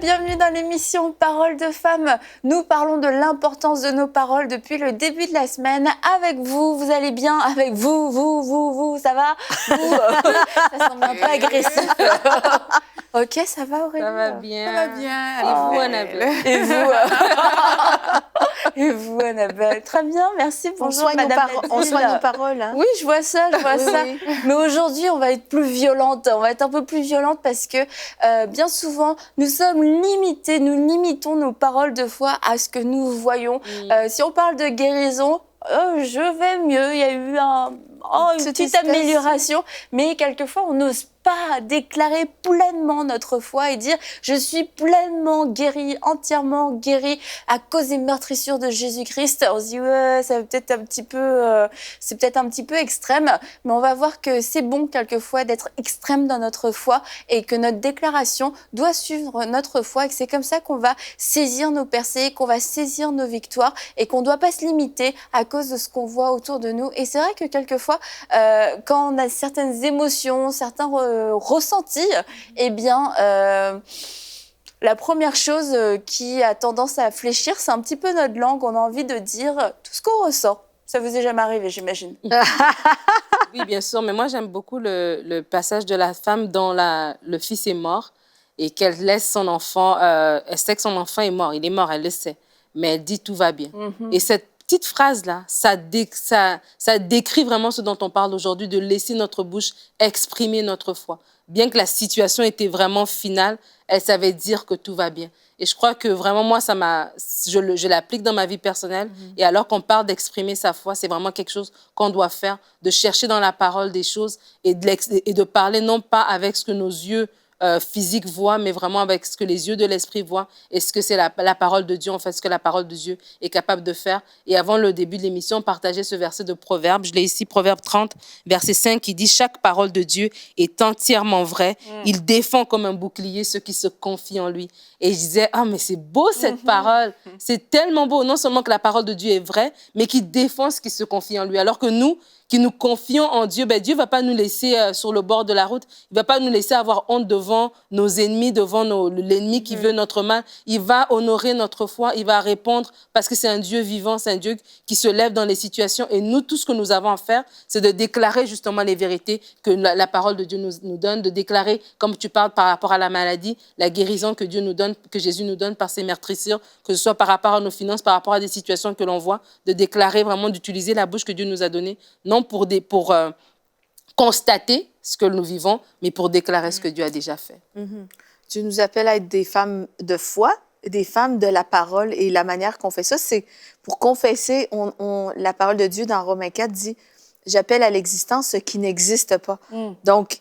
bienvenue dans l'émission Paroles de femmes. Nous parlons de l'importance de nos paroles depuis le début de la semaine. Avec vous, vous allez bien? Avec vous, ça va? Vous, ça semble un peu agressif. Ok, ça va Aurélie? Ça va bien. Ça va bien. Et vous, Annabelle? Et vous Et vous, Annabelle? Très bien, merci. Bonjour, Madame On soigne nos paroles. Hein? Oui, je vois ça. Oui. Mais aujourd'hui, on va être plus violente. On va être un peu plus violente parce que bien souvent, nous sommes limités. Nous limitons nos paroles de foi à ce que nous voyons. Si on parle de guérison, je vais mieux. Il y a eu une petite amélioration. Mais quelquefois, on n'ose pas déclarer pleinement notre foi et dire « Je suis pleinement guérie, entièrement guérie à cause des meurtrissures de Jésus-Christ ». On se dit « Ouais, ça peut-être c'est peut-être un petit peu extrême ». Mais on va voir que c'est bon quelquefois d'être extrême dans notre foi et que notre déclaration doit suivre notre foi et que c'est comme ça qu'on va saisir nos percées, qu'on va saisir nos victoires et qu'on ne doit pas se limiter à cause de ce qu'on voit autour de nous. Et c'est vrai que quelquefois, quand on a certaines émotions, certains ressentis, eh bien, la première chose qui a tendance à fléchir, c'est un petit peu notre langue. On a envie de dire tout ce qu'on ressent. Ça vous est jamais arrivé, j'imagine? Oui, bien sûr, mais moi, j'aime beaucoup le passage de la femme dont le fils est mort et qu'elle laisse son enfant, elle sait que son enfant est mort, il est mort, elle le sait, mais elle dit « tout va bien ». Et cette petite phrase-là, ça décrit vraiment ce dont on parle aujourd'hui, de laisser notre bouche exprimer notre foi. Bien que la situation était vraiment finale, elle savait dire que tout va bien. Et je crois que vraiment, moi, je l'applique dans ma vie personnelle. Et alors qu'on parle d'exprimer sa foi, c'est vraiment quelque chose qu'on doit faire, de chercher dans la parole des choses et de parler non pas avec ce que nos yeux physiques voient, mais vraiment avec ce que les yeux de l'esprit voient et ce que c'est la parole de Dieu, en fait, ce que la parole de Dieu est capable de faire. Et avant le début de l'émission, on partageait ce verset de Proverbe. Je l'ai ici, Proverbe 30, verset 5, qui dit « Chaque parole de Dieu est entièrement vraie. Il défend comme un bouclier ceux qui se confient en lui. » Et je disais « Ah, mais c'est beau cette parole. C'est tellement beau. Non seulement que la parole de Dieu est vraie, mais qui défend ceux qui se confient en lui. » Alors que nous, qui nous confions en Dieu, Dieu ne va pas nous laisser sur le bord de la route. Il ne va pas nous laisser avoir honte devant nos ennemis, devant l'ennemi qui veut notre mal. Il va honorer notre foi, il va répondre parce que c'est un Dieu vivant, c'est un Dieu qui se lève dans les situations. Et nous, tout ce que nous avons à faire, c'est de déclarer justement les vérités que la parole de Dieu nous donne, de déclarer, comme tu parles par rapport à la maladie, la guérison que Dieu nous donne, que Jésus nous donne par ses meurtrissures, que ce soit par rapport à nos finances, par rapport à des situations que l'on voit, de déclarer vraiment, d'utiliser la bouche que Dieu nous a donnée, non pour constater ce que nous vivons, mais pour déclarer ce que Dieu a déjà fait. Dieu nous appelle à être des femmes de foi, des femmes de la parole. Et la manière qu'on fait ça, c'est pour confesser. La parole de Dieu dans Romains 4 dit « J'appelle à l'existence ce qui n'existe pas ». Donc,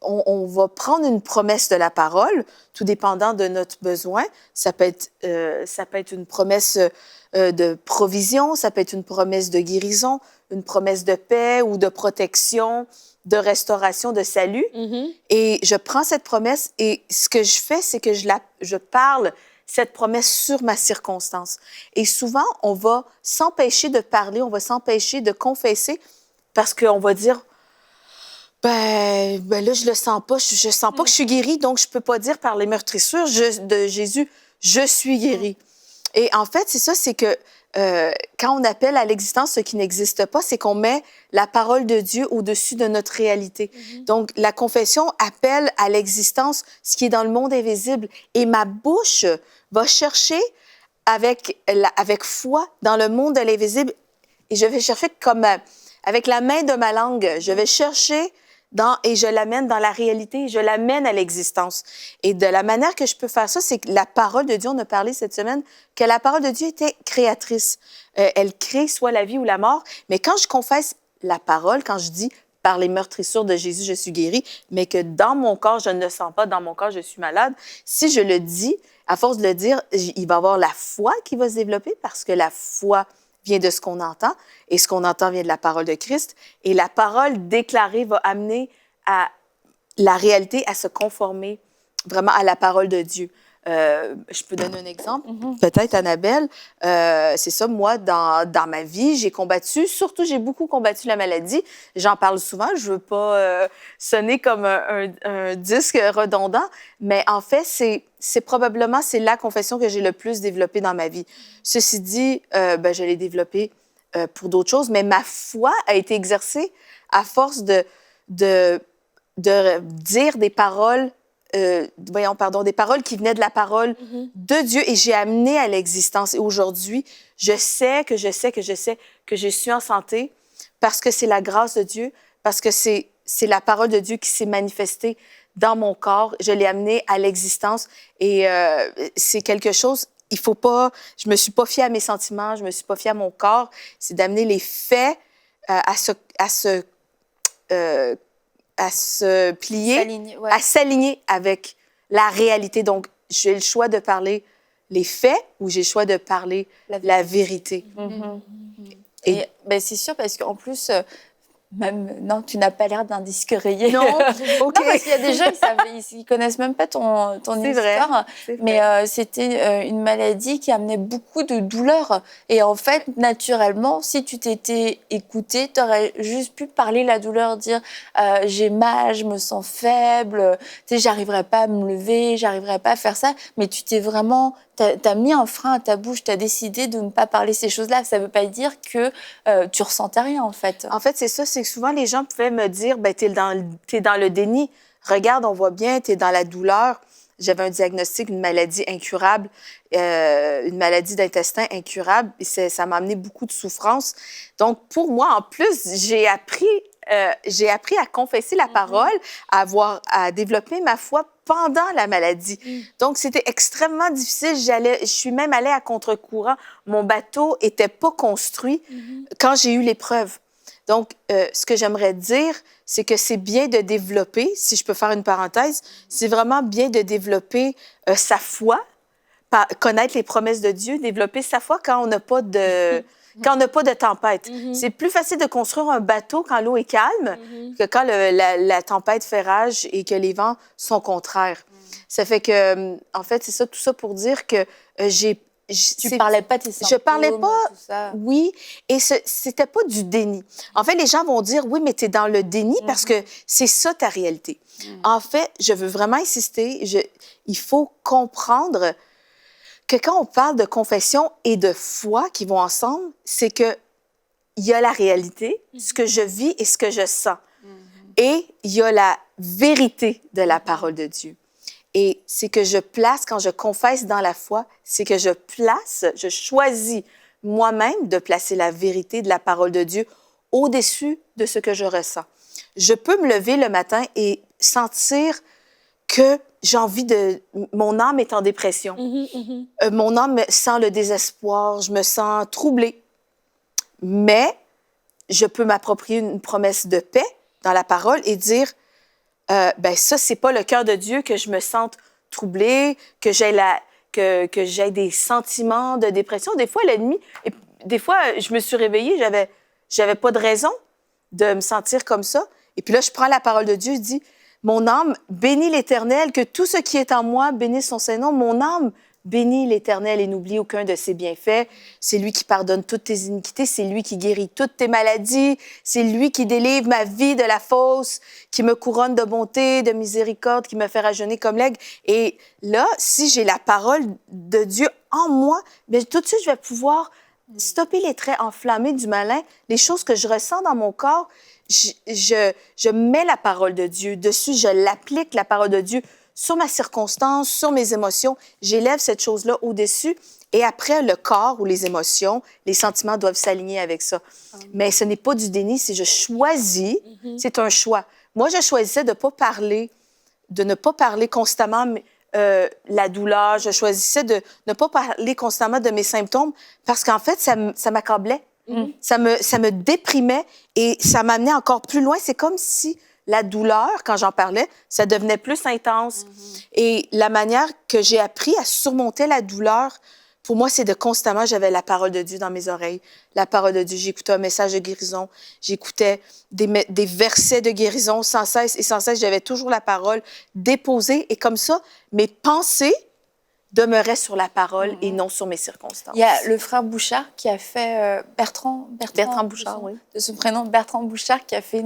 on va prendre une promesse de la parole, tout dépendant de notre besoin. Ça peut être une promesse de provision, ça peut être une promesse de guérison, une promesse de paix ou de protection, de restauration, de salut. Et je prends cette promesse et ce que je fais, c'est que je parle cette promesse sur ma circonstance. Et souvent, on va s'empêcher de parler, on va s'empêcher de confesser parce qu'on va dire ben là, je le sens pas. Je sens pas que je suis guérie, donc je peux pas dire par les meurtrissures de Jésus, je suis guérie. Et en fait, c'est ça, c'est que quand on appelle à l'existence ce qui n'existe pas, c'est qu'on met la parole de Dieu au-dessus de notre réalité. Donc, la confession appelle à l'existence ce qui est dans le monde invisible. Et ma bouche va chercher avec foi dans le monde de l'invisible. Et je vais chercher comme avec la main de ma langue, je vais chercher et je l'amène dans la réalité, je l'amène à l'existence. Et de la manière que je peux faire ça, c'est que la parole de Dieu, on a parlé cette semaine, que la parole de Dieu était créatrice. Elle crée soit la vie ou la mort. Mais quand je confesse la parole, quand je dis « par les meurtrissures de Jésus, je suis guérie », mais que dans mon corps, je ne le sens pas, dans mon corps, je suis malade, si je le dis, à force de le dire, il va y avoir la foi qui va se développer parce que la foi vient de ce qu'on entend, et ce qu'on entend vient de la parole de Christ. Et la parole déclarée va amener à la réalité à se conformer vraiment à la parole de Dieu. je peux donner un exemple, peut-être, Annabelle. C'est ça, moi, dans ma vie, j'ai combattu, surtout, j'ai beaucoup combattu la maladie. J'en parle souvent, je veux pas sonner comme un disque redondant, mais en fait, c'est probablement, c'est la confession que j'ai le plus développée dans ma vie. Ceci dit, je l'ai développée pour d'autres choses, mais ma foi a été exercée à force de dire des paroles, des paroles qui venaient de la parole de Dieu et j'ai amené à l'existence. Et aujourd'hui, je sais que je suis en santé parce que c'est la grâce de Dieu, parce que c'est la parole de Dieu qui s'est manifestée dans mon corps. Je l'ai amené à l'existence et c'est quelque chose. Il faut pas. Je me suis pas fiée à mes sentiments, je me suis pas fiée à mon corps. C'est d'amener les faits à se plier, à s'aligner avec la réalité. Donc, j'ai le choix de parler les faits ou j'ai le choix de parler la vérité. Et ben, c'est sûr parce qu'en plus, même, non, tu n'as pas l'air d'un disque rayé. Non, OK. Non, parce qu'il y a des gens qui connaissent même pas ton histoire. Vrai. Mais c'était une maladie qui amenait beaucoup de douleur. Et en fait, naturellement, si tu t'étais écoutée, tu aurais juste pu parler la douleur, dire j'ai mal, je me sens faible, tu sais, j'arriverai pas à me lever, j'arriverai pas à faire ça. Mais tu t'es vraiment... T'as mis un frein à ta bouche, t'as décidé de ne pas parler ces choses-là. Ça veut pas dire que tu ressentais rien, en fait. En fait, c'est ça, c'est que souvent, les gens pouvaient me dire, ben, t'es dans le déni. Regarde, on voit bien, t'es dans la douleur. J'avais un diagnostic d'une maladie incurable, une maladie d'intestin incurable. Et ça m'a amené beaucoup de souffrance. Donc, pour moi, en plus, j'ai appris à confesser la parole, à développer ma foi pendant la maladie. Donc, c'était extrêmement difficile. Je suis même allée à contre-courant. Mon bateau n'était pas construit quand j'ai eu l'épreuve. Donc, ce que j'aimerais dire, c'est que c'est bien de développer, si je peux faire une parenthèse, c'est vraiment bien de développer sa foi, connaître les promesses de Dieu, développer sa foi quand on n'a pas de tempête. C'est plus facile de construire un bateau quand l'eau est calme que quand la tempête fait rage et que les vents sont contraires. Ça fait que, en fait, c'est ça, tout ça pour dire que tu parlais pas de tes symptômes, je parlais pas, tout ça. oui, et c'était pas du déni. En fait, les gens vont dire, oui, mais tu es dans le déni parce que c'est ça ta réalité. En fait, je veux vraiment insister, il faut comprendre que quand on parle de confession et de foi qui vont ensemble, c'est que il y a la réalité, ce que je vis et ce que je sens. Et il y a la vérité de la parole de Dieu. Et c'est que je place, quand je confesse dans la foi, c'est que je choisis moi-même de placer la vérité de la parole de Dieu au-dessus de ce que je ressens. Je peux me lever le matin et sentir que mon âme est en dépression. Mon âme sent le désespoir, je me sens troublée. Mais je peux m'approprier une promesse de paix dans la parole et dire, ça, c'est pas le cœur de Dieu que je me sente troublée, que j'ai des sentiments de dépression. Des fois, la nuit, des fois, je me suis réveillée, j'avais pas de raison de me sentir comme ça. Et puis là, je prends la parole de Dieu, je dis, mon âme bénit l'Éternel, que tout ce qui est en moi bénisse son Saint-Nom. Mon âme bénit l'Éternel et n'oublie aucun de ses bienfaits. C'est lui qui pardonne toutes tes iniquités, c'est lui qui guérit toutes tes maladies, c'est lui qui délivre ma vie de la fosse, qui me couronne de bonté, de miséricorde, qui me fait rajeunir comme l'aigle. Et là, si j'ai la parole de Dieu en moi, bien, tout de suite, je vais pouvoir stopper les traits enflammés du malin, les choses que je ressens dans mon corps. Je mets la parole de Dieu dessus, je l'applique, la parole de Dieu, sur ma circonstance, sur mes émotions. J'élève cette chose-là au-dessus. Et après, le corps ou les émotions, les sentiments doivent s'aligner avec ça. Mais ce n'est pas du déni, c'est je choisis, c'est un choix. Moi, je choisissais de ne pas parler constamment la douleur. Je choisissais de ne pas parler constamment de mes symptômes parce qu'en fait, ça m'accablait. Ça me déprimait et ça m'amenait encore plus loin. C'est comme si la douleur, quand j'en parlais, ça devenait plus intense. Et la manière que j'ai appris à surmonter la douleur, pour moi, c'est de constamment, j'avais la parole de Dieu dans mes oreilles. La parole de Dieu, j'écoutais un message de guérison, j'écoutais des versets de guérison sans cesse et sans cesse. J'avais toujours la parole déposée. Et comme ça, mes pensées demeurais sur la parole et non sur mes circonstances. Il y a le frère Bouchard qui a fait, Bertrand Bouchard, oui. de son prénom, Bertrand Bouchard, qui a fait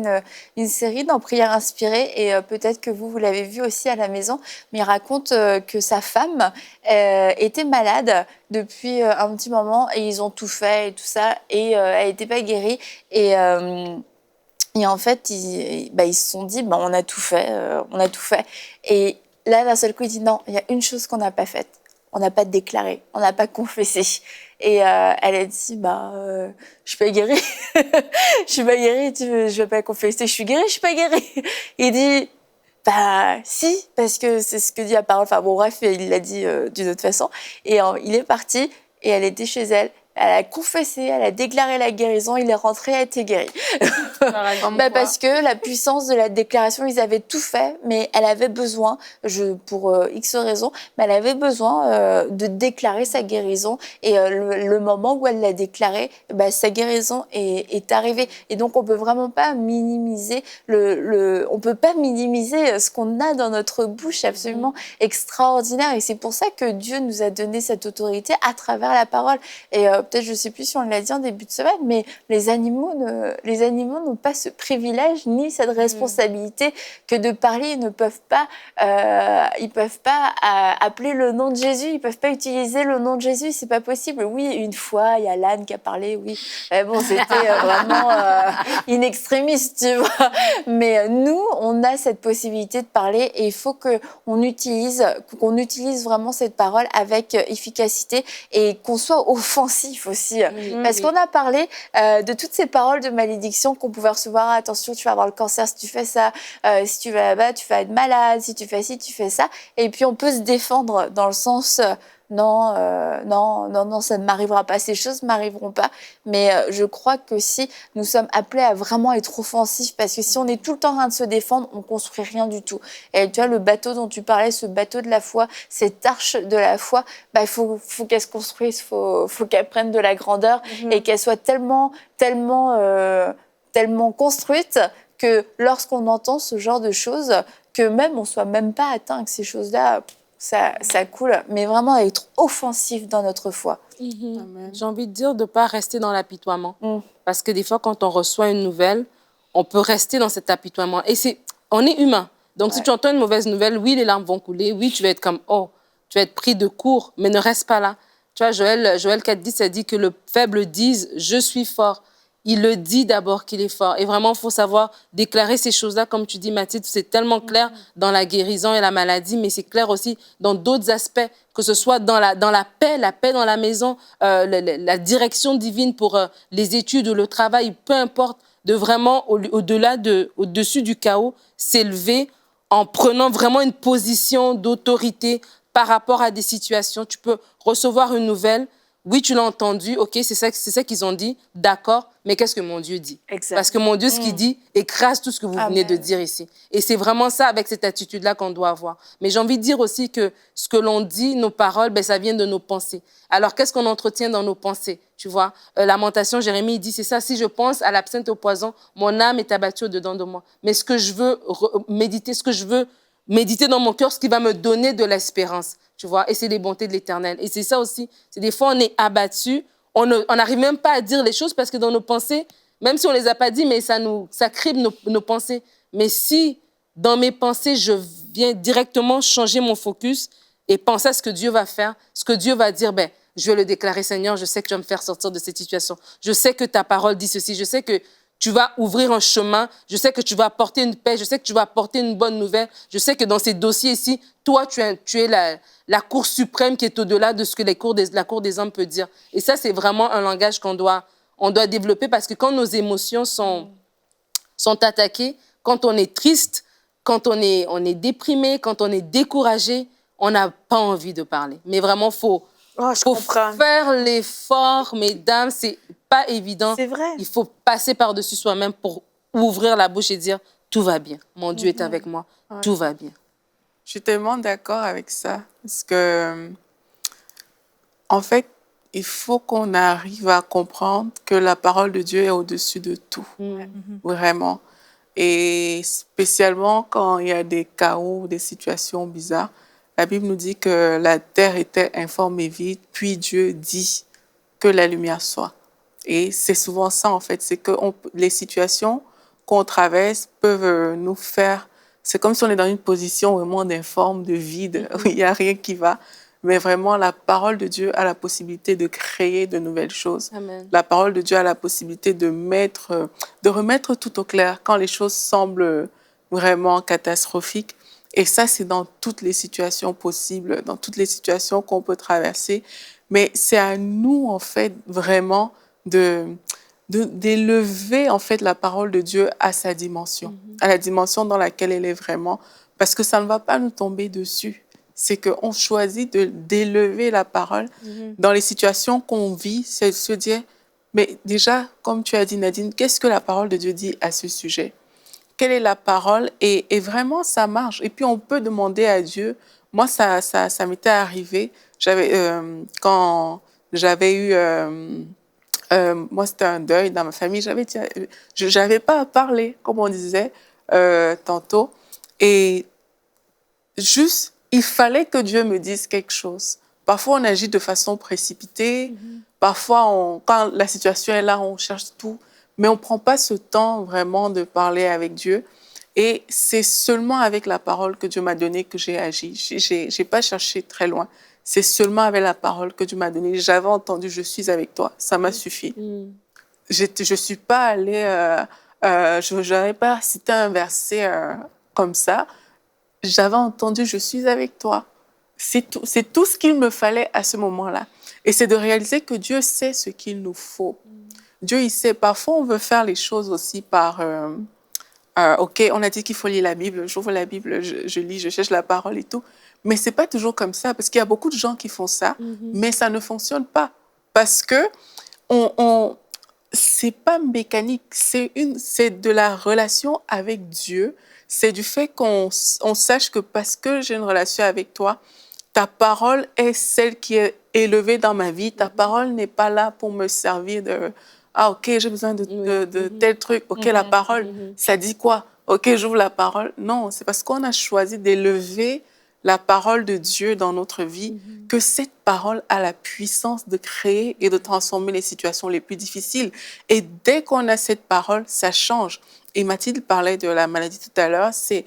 une série dans Prières inspirées, et peut-être que vous l'avez vu aussi à la maison, mais il raconte que sa femme était malade depuis un petit moment, et ils ont tout fait et tout ça, et elle n'était pas guérie, et en fait, ils se sont dit, on a tout fait, et là, d'un seul coup, il dit non, il y a une chose qu'on n'a pas faite. On n'a pas déclaré, on n'a pas confessé. Et elle a dit, je suis pas guérie. Je suis pas guérie, je vais pas confesser, je suis guérie, je suis pas guérie. Il dit, si, parce que c'est ce que dit la parole. Enfin bon, bref, il l'a dit d'une autre façon. Et il est parti, et elle était chez elle. Elle a confessé, elle a déclaré la guérison, il est rentré, elle a été guérie. Parce que la puissance de la déclaration, ils avaient tout fait, mais elle avait besoin, pour X raisons, mais elle avait besoin de déclarer sa guérison. Et le moment où elle l'a déclaré, sa guérison est arrivée. Et donc, on peut vraiment pas minimiser on peut pas minimiser ce qu'on a dans notre bouche, absolument extraordinaire. Et c'est pour ça que Dieu nous a donné cette autorité à travers la parole. Et peut-être, je sais plus si on l'a dit en début de semaine, mais les animaux n'ont pas ce privilège ni cette responsabilité que de parler. Ils ne peuvent pas, appeler le nom de Jésus, ils peuvent pas utiliser le nom de Jésus, c'est pas possible. Oui, une fois, il y a l'âne qui a parlé, oui. Mais bon, c'était vraiment in extremis, tu vois. Mais nous, on a cette possibilité de parler, et il faut qu'on utilise vraiment cette parole avec efficacité, et qu'on soit offensif aussi. Parce qu'on a parlé de toutes ces paroles de malédiction qu'on pouvait recevoir. Attention, tu vas avoir le cancer si tu fais ça. Si tu vas là-bas, tu vas être malade. Si tu fais ci, tu fais ça. Et puis, on peut se défendre dans le sens... non, ça ne m'arrivera pas. Ces choses ne m'arriveront pas. Mais je crois que si nous sommes appelés à vraiment être offensifs, parce que si on est tout le temps en train de se défendre, on ne construit rien du tout. Et tu vois, le bateau dont tu parlais, ce bateau de la foi, cette arche de la foi, il faut qu'elle se construise, faut qu'elle prenne de la grandeur, et qu'elle soit tellement construite que lorsqu'on entend ce genre de choses, que même on ne soit même pas atteint avec ces choses-là, ça coule, mais vraiment être offensif dans notre foi. J'ai envie de dire de ne pas rester dans l'apitoiement. Parce que des fois, quand on reçoit une nouvelle, on peut rester dans cet apitoiement. Et on est humain. Donc, si tu entends une mauvaise nouvelle, oui, les larmes vont couler. Oui, tu vas être comme, tu vas être pris de court, mais ne reste pas là. Tu vois, Joël 4,10, ça dit que le faible dise « je suis fort ». Il le dit d'abord qu'il est fort. Et vraiment, il faut savoir déclarer ces choses-là. Comme tu dis, Mathilde, c'est tellement clair dans la guérison et la maladie, mais c'est clair aussi dans d'autres aspects, que ce soit dans la paix dans la maison, la direction divine pour les études ou le travail, peu importe, de vraiment, au-dessus du chaos, s'élever en prenant vraiment une position d'autorité par rapport à des situations. Tu peux recevoir une nouvelle. Oui, tu l'as entendu, ok, c'est ça qu'ils ont dit, d'accord, mais qu'est-ce que mon Dieu dit? Exact. Parce que mon Dieu, ce qu'il dit, écrase tout ce que vous venez de dire ici. Et c'est vraiment ça, avec cette attitude-là, qu'on doit avoir. Mais j'ai envie de dire aussi que ce que l'on dit, nos paroles, ça vient de nos pensées. Alors, qu'est-ce qu'on entretient dans nos pensées? Tu vois, Lamentation, Jérémie, il dit, c'est ça, si je pense à l'absinthe et au poison, mon âme est abattue au-dedans de moi. Mais ce que je veux méditer dans mon cœur, ce qui va me donner de l'espérance. Tu vois, et c'est les bontés de l'Éternel. Et c'est ça aussi. C'est des fois, on est abattu, on n'arrive même pas à dire les choses parce que dans nos pensées, même si on ne les a pas dit, mais ça crible nos pensées. Mais si, dans mes pensées, je viens directement changer mon focus et penser à ce que Dieu va faire, ce que Dieu va dire, je vais le déclarer, Seigneur, je sais que tu vas me faire sortir de cette situation. Je sais que ta parole dit ceci, je sais que tu vas ouvrir un chemin, je sais que tu vas apporter une paix, je sais que tu vas apporter une bonne nouvelle, je sais que dans ces dossiers ici, toi, tu es la Cour suprême qui est au-delà de ce que la Cour des hommes peut dire. Et ça, c'est vraiment un langage qu'on doit développer, parce que quand nos émotions sont attaquées, quand on est triste, quand on est déprimé, quand on est découragé, on n'a pas envie de parler. Mais vraiment, faut faire l'effort, mesdames, c'est pas évident. C'est vrai. Il faut passer par-dessus soi-même pour ouvrir la bouche et dire « tout va bien, mon Dieu est avec moi, tout va bien ». Je suis tellement d'accord avec ça, parce que, en fait, il faut qu'on arrive à comprendre que la parole de Dieu est au-dessus de tout, vraiment. Et spécialement quand il y a des chaos, des situations bizarres, La Bible nous dit que la terre était informe et vide, puis Dieu dit que la lumière soit. Et c'est souvent ça, en fait, c'est que les situations qu'on traverse peuvent nous faire... C'est comme si on est dans une position vraiment d'informe, de vide, où il n'y a rien qui va. Mais vraiment, la parole de Dieu a la possibilité de créer de nouvelles choses. Amen. La parole de Dieu a la possibilité de remettre tout au clair quand les choses semblent vraiment catastrophiques. Et ça, c'est dans toutes les situations possibles, dans toutes les situations qu'on peut traverser. Mais c'est à nous, en fait, vraiment d'élever, en fait, la parole de Dieu à sa dimension, à la dimension dans laquelle elle est vraiment, parce que ça ne va pas nous tomber dessus. C'est qu'on choisit d'élever la parole dans les situations qu'on vit, c'est de se dire, mais déjà, comme tu as dit, Nadine, qu'est-ce que la parole de Dieu dit à ce sujet? Quelle est la parole? Et vraiment, ça marche. Et puis, on peut demander à Dieu. Moi, ça m'était arrivé. Quand j'avais eu... moi, c'était un deuil dans ma famille. Je n'avais pas à parler, comme on disait tantôt. Et juste, il fallait que Dieu me dise quelque chose. Parfois, on agit de façon précipitée. Parfois, quand la situation est là, on cherche tout. Mais on ne prend pas ce temps vraiment de parler avec Dieu. Et c'est seulement avec la parole que Dieu m'a donnée que j'ai agi. Je n'ai pas cherché très loin. C'est seulement avec la parole que Dieu m'a donnée. J'avais entendu « Je suis avec toi ». Ça m'a suffi. Je ne suis pas allée... je n'avais pas cité un verset comme ça. J'avais entendu « Je suis avec toi ». C'est tout ce qu'il me fallait à ce moment-là. Et c'est de réaliser que Dieu sait ce qu'il nous faut. Dieu, il sait. Parfois, on veut faire les choses aussi par... OK, on a dit qu'il faut lire la Bible. J'ouvre la Bible, je lis, je cherche la parole et tout. Mais ce n'est pas toujours comme ça, parce qu'il y a beaucoup de gens qui font ça, mais ça ne fonctionne pas. Parce que c'est pas mécanique, c'est de la relation avec Dieu. C'est du fait qu'on sache que parce que j'ai une relation avec toi, ta parole est celle qui est élevée dans ma vie. Ta parole n'est pas là pour me servir de... Ah, OK, j'ai besoin de tel truc. OK, la parole, ça dit quoi? OK, j'ouvre la parole. Non, c'est parce qu'on a choisi d'élever la parole de Dieu dans notre vie que cette parole a la puissance de créer et de transformer les situations les plus difficiles. Et dès qu'on a cette parole, ça change. Et Mathilde parlait de la maladie tout à l'heure, c'est...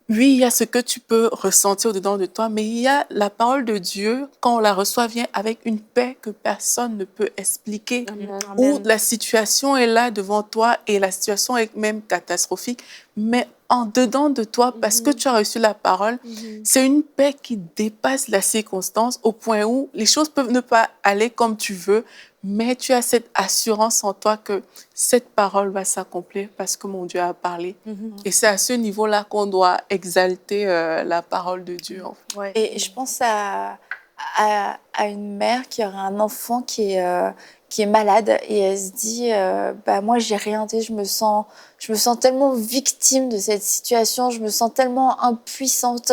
Oui, il y a ce que tu peux ressentir au-dedans de toi, mais il y a la parole de Dieu, quand on la reçoit, vient avec une paix que personne ne peut expliquer. Amen. Où la situation est là devant toi et la situation est même catastrophique, mais en dedans de toi, parce que tu as reçu la parole, c'est une paix qui dépasse la circonstance au point où les choses peuvent ne pas aller comme tu veux, mais tu as cette assurance en toi que cette parole va s'accomplir parce que mon Dieu a parlé. Et c'est à ce niveau-là qu'on doit exalter la parole de Dieu. En fait. Ouais. Et je pense à une mère qui aurait un enfant qui est malade et elle se dit bah moi j'ai rien dit, je me sens tellement victime de cette situation, je me sens tellement impuissante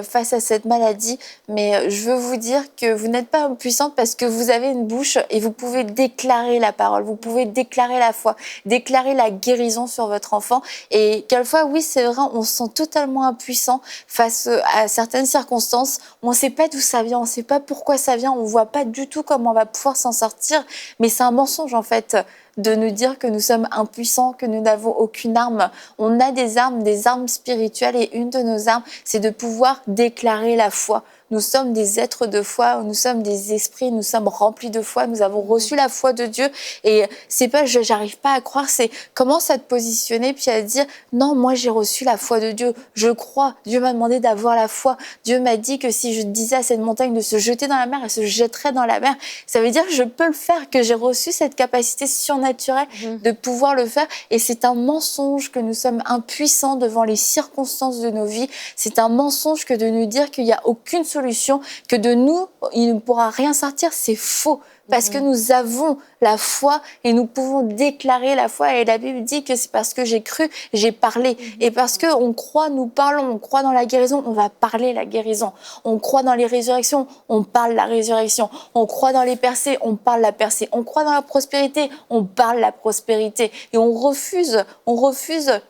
face à cette maladie, mais je veux vous dire que vous n'êtes pas impuissante parce que vous avez une bouche et vous pouvez déclarer la parole, vous pouvez déclarer la foi, déclarer la guérison sur votre enfant. Et quelquefois, oui, c'est vrai, on se sent totalement impuissant face à certaines circonstances, on ne sait pas d'où ça vient, on ne sait pas pourquoi ça vient, on ne voit pas du tout comment on va pouvoir s'en sortir, mais c'est un mensonge en fait de nous dire que nous sommes impuissants, que nous n'avons aucune arme. On a des armes spirituelles, et une de nos armes, c'est de pouvoir déclarer la foi. Nous sommes des êtres de foi, nous sommes des esprits, nous sommes remplis de foi, nous avons reçu la foi de Dieu. Et c'est pas, j'arrive pas à croire, c'est commence à te positionner puis à dire, non, moi j'ai reçu la foi de Dieu, je crois, Dieu m'a demandé d'avoir la foi. Dieu m'a dit que si je disais à cette montagne de se jeter dans la mer, elle se jetterait dans la mer. Ça veut dire que je peux le faire, que j'ai reçu cette capacité surnaturelle de pouvoir le faire. Et c'est un mensonge que nous sommes impuissants devant les circonstances de nos vies. C'est un mensonge que de nous dire qu'il n'y a aucune solution, que de nous, il ne pourra rien sortir. C'est faux. parce que nous avons la foi et nous pouvons déclarer la foi. Et la Bible dit que c'est parce que j'ai cru, j'ai parlé. Et parce qu'on croit, nous parlons. On croit dans la guérison, on va parler la guérison. On croit dans les résurrections, on parle la résurrection. On croit dans les percées, on parle la percée. On croit dans la prospérité, on parle la prospérité. Et on refuse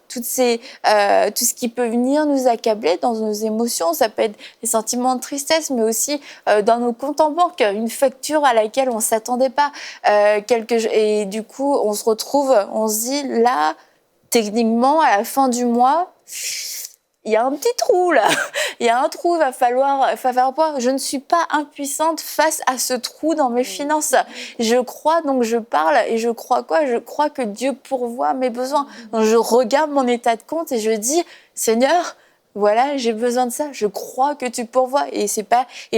tout ce qui peut venir nous accabler dans nos émotions. Ça peut être des sentiments de tristesse, mais aussi dans nos comptes en banque, une facture à laquelle on s'attendait pas. Et du coup, on se retrouve, on se dit, là, techniquement, à la fin du mois, il y a un petit trou, là. Il y a un trou, il va falloir voir. Je ne suis pas impuissante face à ce trou dans mes finances. Je crois, donc je parle. Et je crois quoi? Je crois que Dieu pourvoit mes besoins. Donc je regarde mon état de compte et je dis, Seigneur, voilà, j'ai besoin de ça. Je crois que tu pourvois. Et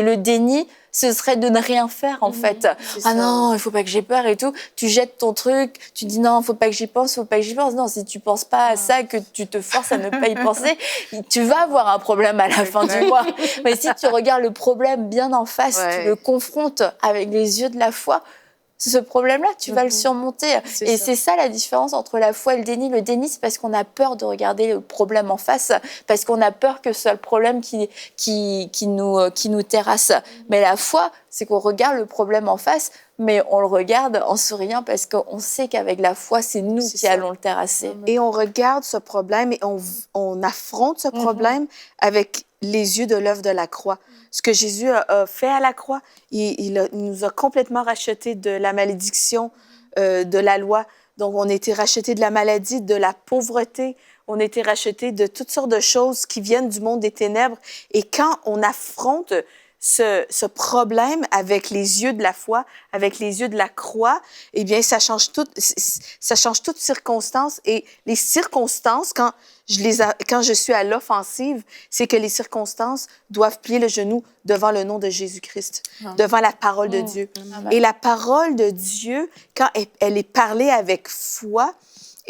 le déni, ce serait de ne rien faire, en fait. Ah non, il faut pas que j'ai peur et tout. Tu jettes ton truc, tu dis non, faut pas que j'y pense, faut pas que j'y pense. Non, si tu penses pas à ça, que tu te forces à ne pas y penser, tu vas avoir un problème à la fin du mois. Mais si tu regardes le problème bien en face, tu le confrontes avec les yeux de la foi, ce problème-là, tu vas le surmonter. Et c'est ça la différence entre la foi et le déni. Le déni, c'est parce qu'on a peur de regarder le problème en face, parce qu'on a peur que ce soit le problème qui nous terrasse. Mais la foi, c'est qu'on regarde le problème en face, mais on le regarde en souriant parce qu'on sait qu'avec la foi, c'est nous qui allons le terrasser. Et on regarde ce problème et on affronte ce problème avec les yeux de l'œuvre de la croix. Ce que Jésus a fait à la croix, il nous a complètement rachetés de la malédiction de la loi. Donc, on a été rachetés de la maladie, de la pauvreté. On a été rachetés de toutes sortes de choses qui viennent du monde des ténèbres. Et quand on affronte ce problème avec les yeux de la foi, avec les yeux de la croix, eh bien, ça change toute circonstance. Et les circonstances, quand je suis à l'offensive, c'est que les circonstances doivent plier le genou devant le nom de Jésus-Christ, devant la parole de Dieu. Et la parole de Dieu, quand elle est parlée avec foi,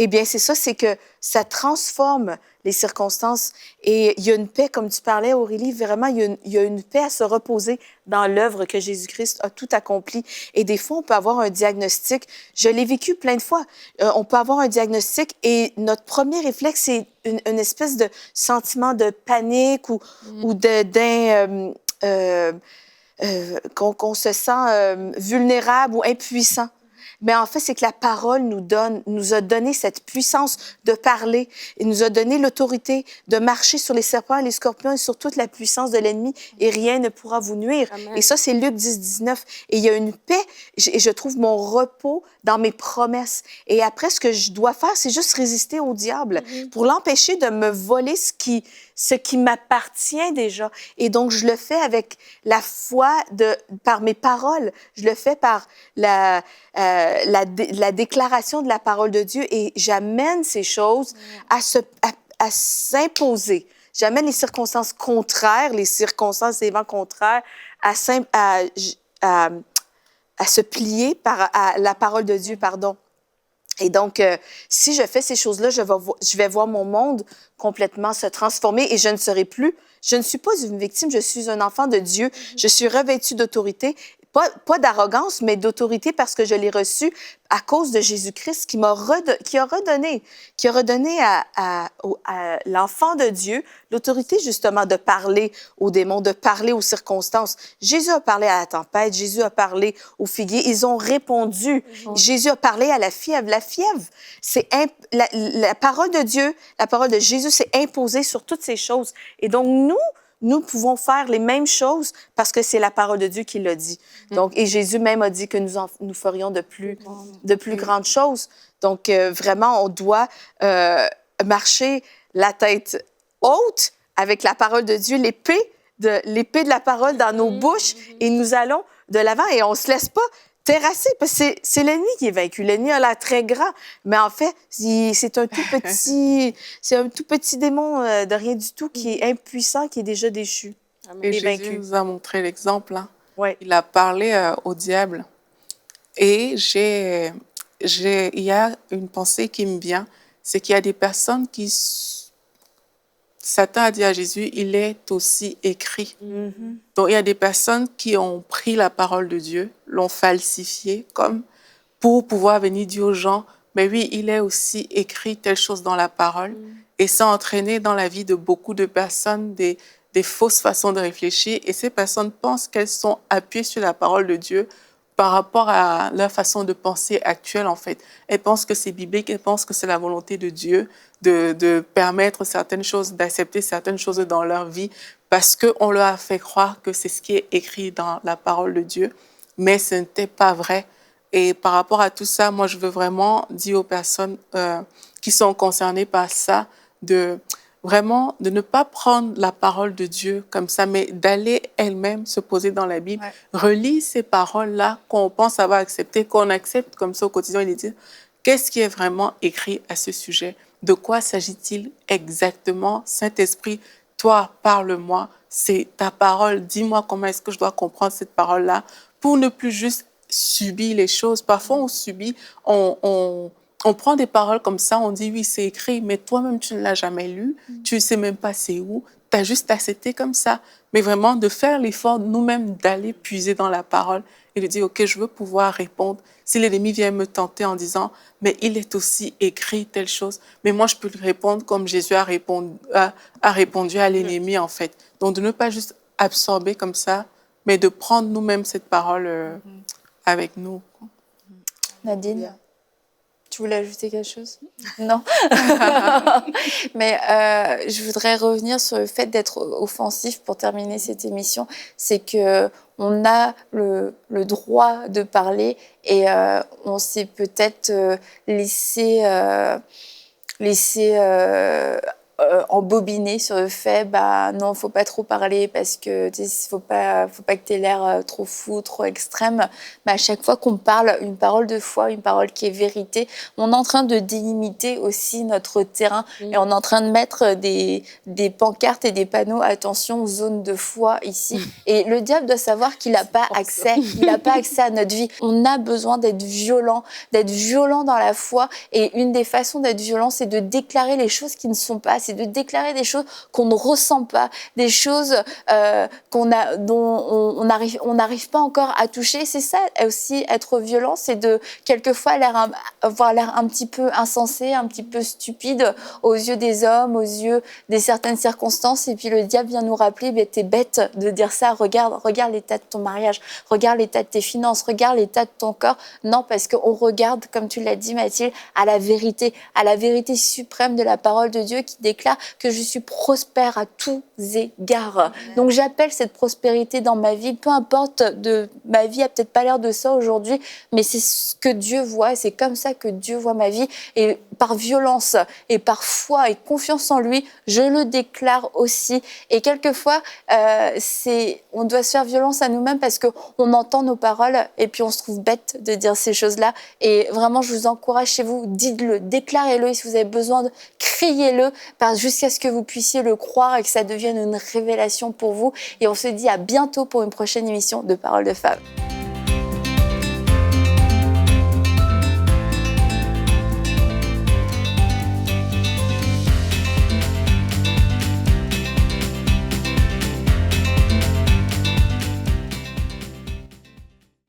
eh bien, c'est ça, c'est que ça transforme les circonstances. Et il y a une paix, comme tu parlais, Aurélie, vraiment, il y a une paix à se reposer dans l'œuvre que Jésus-Christ a tout accompli. Et des fois, on peut avoir un diagnostic. Je l'ai vécu plein de fois. On peut avoir un diagnostic et notre premier réflexe, c'est une espèce de sentiment de panique ou qu'on se sent vulnérable ou impuissant. Mais en fait, c'est que la parole nous a donné cette puissance de parler. Il nous a donné l'autorité de marcher sur les serpents et les scorpions et sur toute la puissance de l'ennemi et rien ne pourra vous nuire. Amen. Et ça, c'est Luc 10, 19. Et il y a une paix et je trouve mon repos dans mes promesses. Et après, ce que je dois faire, c'est juste résister au diable pour l'empêcher de me voler ce qui m'appartient déjà. Et donc, je le fais avec la foi par mes paroles. Je le fais par la déclaration de la parole de Dieu et j'amène ces choses à s'imposer. J'amène les circonstances contraires, les circonstances, les vents contraires à se plier à la parole de Dieu, pardon. Et donc, si je fais ces choses-là, je vais voir mon monde complètement se transformer et je ne suis pas une victime, je suis un enfant de Dieu. Je suis revêtue d'autorité, pas d'arrogance, mais d'autorité parce que je l'ai reçue à cause de Jésus-Christ qui a redonné à l'enfant de Dieu l'autorité justement de parler aux démons, de parler aux circonstances. Jésus a parlé à la tempête, Jésus a parlé aux figuiers, ils ont répondu. Jésus a parlé à la fièvre. La fièvre, c'est la parole de Dieu, la parole de Jésus s'est imposée sur toutes ces choses. Et donc, nous pouvons faire les mêmes choses parce que c'est la parole de Dieu qui l'a dit. Donc, et Jésus même a dit que nous ferions de plus grandes choses. Donc, vraiment, on doit marcher la tête haute avec la parole de Dieu, l'épée de la parole dans nos bouches et nous allons de l'avant et on ne se laisse pas terrasser parce que c'est l'ennemi qui est vaincu. L'ennemi a l'air très grand, mais en fait, c'est un tout petit démon de rien du tout qui est impuissant, qui est déjà déchu. Et Jésus nous a montré l'exemple. Hein. Ouais. Il a parlé au diable. Et il y a une pensée qui me vient, c'est qu'il y a des personnes qui Satan a dit à Jésus, il est aussi écrit. Donc, il y a des personnes qui ont pris la parole de Dieu, l'ont falsifiée comme pour pouvoir venir dire aux gens, mais oui, il est aussi écrit telle chose dans la parole. Et ça a entraîné dans la vie de beaucoup de personnes des fausses façons de réfléchir. Et ces personnes pensent qu'elles sont appuyées sur la parole de Dieu par rapport à leur façon de penser actuelle, en fait. Elles pensent que c'est biblique, elles pensent que c'est la volonté de Dieu de permettre certaines choses, d'accepter certaines choses dans leur vie parce qu'on leur a fait croire que c'est ce qui est écrit dans la parole de Dieu. Mais ce n'était pas vrai. Et par rapport à tout ça, moi, je veux vraiment dire aux personnes qui sont concernées par ça vraiment de ne pas prendre la parole de Dieu comme ça, mais d'aller elle-même se poser dans la Bible, relire ces paroles-là qu'on pense avoir acceptées, qu'on accepte comme ça au quotidien, et dire qu'est-ce qui est vraiment écrit à ce sujet? De quoi s'agit-il exactement? Saint-Esprit, toi, parle-moi, c'est ta parole, dis-moi comment est-ce que je dois comprendre cette parole-là pour ne plus juste subir les choses. Parfois, on subit, on prend des paroles comme ça, on dit oui, c'est écrit, mais toi-même, tu ne l'as jamais lu, tu ne sais même pas c'est où, tu as juste accepté comme ça. Mais vraiment, de faire l'effort nous-mêmes d'aller puiser dans la parole et de dire, OK, je veux pouvoir répondre. Si l'ennemi vient me tenter en disant, mais il est aussi écrit telle chose, mais moi, je peux lui répondre comme Jésus a répondu à l'ennemi, en fait. Donc, de ne pas juste absorber comme ça, mais de prendre nous-mêmes cette parole avec nous. Nadine, tu voulais ajouter quelque chose? Non. Mais je voudrais revenir sur le fait d'être offensif pour terminer cette émission. C'est que on a le droit de parler et on s'est peut-être laissé embobiner sur le fait, bah non, faut pas trop parler parce que faut pas que t'aies l'air trop fou, trop extrême. Mais à chaque fois qu'on parle une parole de foi, une parole qui est vérité, on est en train de délimiter aussi notre terrain et on est en train de mettre des pancartes et des panneaux, attention, zone de foi ici. Et le diable doit savoir qu'il n'a pas accès, à notre vie. On a besoin d'être violent dans la foi. Et une des façons d'être violent, c'est de déclarer les choses qui ne sont pas. C'est de déclarer des choses qu'on ne ressent pas, des choses dont on n'arrive pas encore à toucher. C'est ça aussi, être violent, c'est de quelquefois avoir l'air un petit peu insensé, un petit peu stupide aux yeux des hommes, aux yeux des certaines circonstances. Et puis le diable vient nous rappeler, mais t'es bête de dire ça, regarde l'état de ton mariage, regarde l'état de tes finances, regarde l'état de ton corps. Non, parce qu'on regarde, comme tu l'as dit Mathilde, à la vérité suprême de la parole de Dieu qui déclare que je suis prospère à tous égards. Donc j'appelle cette prospérité dans ma vie, peu importe, ma vie a peut-être pas l'air de ça aujourd'hui, mais c'est ce que Dieu voit, c'est comme ça que Dieu voit ma vie, et par violence et par foi et confiance en lui, je le déclare aussi. Et quelquefois, on doit se faire violence à nous-mêmes parce qu'on entend nos paroles et puis on se trouve bête de dire ces choses-là. Et vraiment, je vous encourage chez vous, dites-le, déclarez-le, et si vous avez besoin de criez-le, jusqu'à ce que vous puissiez le croire et que ça devienne une révélation pour vous. Et on se dit à bientôt pour une prochaine émission de Paroles de Femmes.